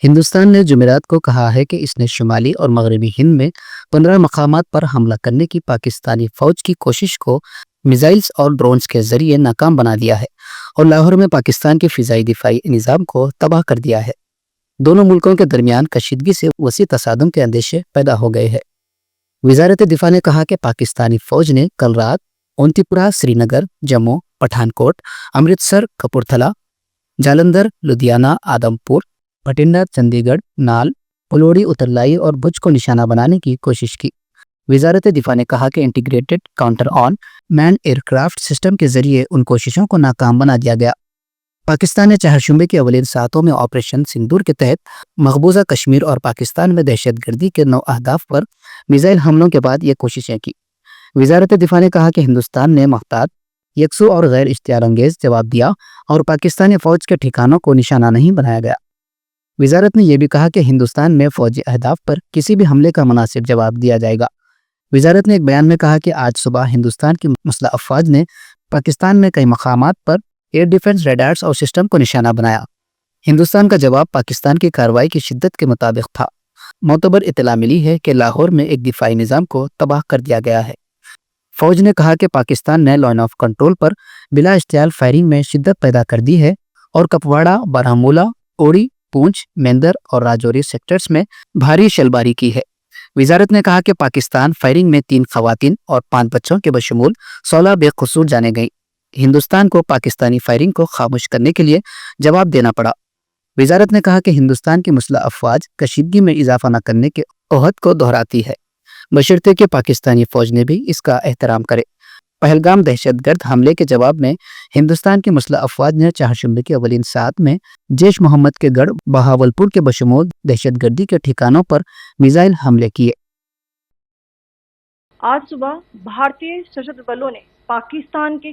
ہندوستان نے جمعرات کو کہا ہے کہ اس نے شمالی اور مغربی ہند میں 15 مقامات پر حملہ کرنے کی پاکستانی فوج کی کوشش کو میزائلز اور ڈرونز کے ذریعے ناکام بنا دیا ہے اور لاہور میں پاکستان کے فضائی دفاعی نظام کو تباہ کر دیا ہے۔ دونوں ملکوں کے درمیان کشیدگی سے وسیع تصادم کے اندیشے پیدا ہو گئے ہیں۔ وزارت دفاع نے کہا کہ پاکستانی فوج نے کل رات اونتی پورہ، سری نگر، جموں، پٹھان کوٹ، امرتسر، کپورتھلا، جالندھر، لدھیانہ، آدم پور، بٹھنڈا، چندی گڑھ، نال، پلوڑی، اترلائی اور بھوج کو نشانہ بنانے کی کوشش کی۔ وزارت دفاع نے کہا کہ انٹیگریٹڈ کاؤنٹر آن مین ایئر کرافٹ سسٹم کے ذریعے ان کوششوں کو ناکام بنا دیا گیا۔ پاکستان نے چہارشنبے کے اولین ساعتوں میں آپریشن سندور کے تحت مقبوضہ کشمیر اور پاکستان میں دہشت گردی کے 9 اہداف پر میزائل حملوں کے بعد یہ کوششیں کی۔ وزارت دفاع نے کہا کہ ہندوستان نے محتاط، یکسو اور غیر اشتعال انگیز جواب دیا اور پاکستانی فوج کے ٹھکانوں کو نشانہ نہیں بنایا گیا۔ وزارت نے یہ بھی کہا کہ ہندوستان میں فوجی اہداف پر کسی بھی حملے کا مناسب جواب دیا جائے گا۔ وزارت نے ایک بیان میں کہا کہ آج صبح ہندوستان کی مسلح افواج نے پاکستان میں کئی مقامات پر ایئر ڈیفنس ریڈارز اور سسٹم کو نشانہ بنایا۔ ہندوستان کا جواب پاکستان کی کارروائی کی شدت کے مطابق تھا۔ معتبر اطلاع ملی ہے کہ لاہور میں ایک دفاعی نظام کو تباہ کر دیا گیا ہے۔ فوج نے کہا کہ پاکستان نے لائن آف کنٹرول پر بلا اشتعال فائرنگ میں شدت پیدا کر دی ہے اور کپواڑہ، بارہمولہ، اوڑی، پونچھ، میندر اور راجوری سیکٹرز میں بھاری شلباری کی ہے۔ وزارت نے کہا کہ پاکستان فائرنگ میں 3 خواتین اور 5 بچوں کے بشمول 16 بے قصور جانے گئیں۔ ہندوستان کو پاکستانی فائرنگ کو خاموش کرنے کے لیے جواب دینا پڑا۔ وزارت نے کہا کہ ہندوستان کی مسلح افواج کشیدگی میں اضافہ نہ کرنے کے عہد کو دہراتی ہے، بشرطے کہ پاکستانی فوج نے بھی اس کا احترام کرے۔ پہلگام دہشت گرد حملے کے جواب میں ہندوستان کی مسلح افواج نے چہارشنبے کے اولین ساعت میں جیش محمد کے گڑھ بہاولپور کے بشمول دہشت گردی کے ٹھکانوں پر میزائل حملے کیے۔ آج صبح بھارتی سشستر بلوں نے پاکستان کے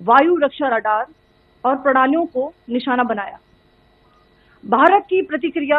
وایو رکشا راڈار اور پرنالیوں کو نشانہ بنایا۔ بھارت کی پرتیکریا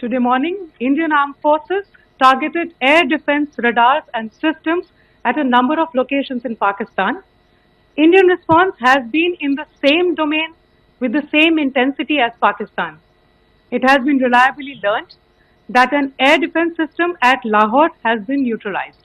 Today morning, Indian Armed Forces targeted air defense radars and systems at a number of locations in Pakistan. Indian response has been in the same domain with the same intensity as Pakistan. It has been reliably learnt that an air defense system at Lahore has been neutralized.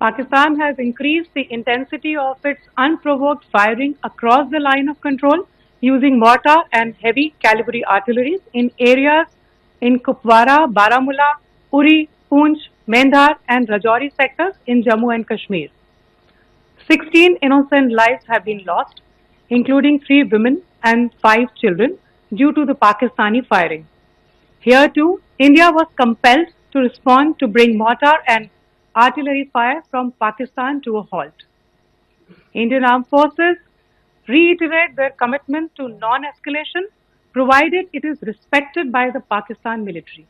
Pakistan has increased the intensity of its unprovoked firing across the line of control using mortar and heavy calibre artillery in areas in Kupwara, Baramulla, Uri, Poonch, Mendhar and Rajouri sectors in Jammu and Kashmir. 16 innocent lives have been lost, including 3 women and 5 children, due to the Pakistani firing. Here too, India was compelled to respond to bring mortar and artillery fire from Pakistan to a halt. Indian Armed Forces reiterate their commitment to non-escalation, provided it is respected by the Pakistan military.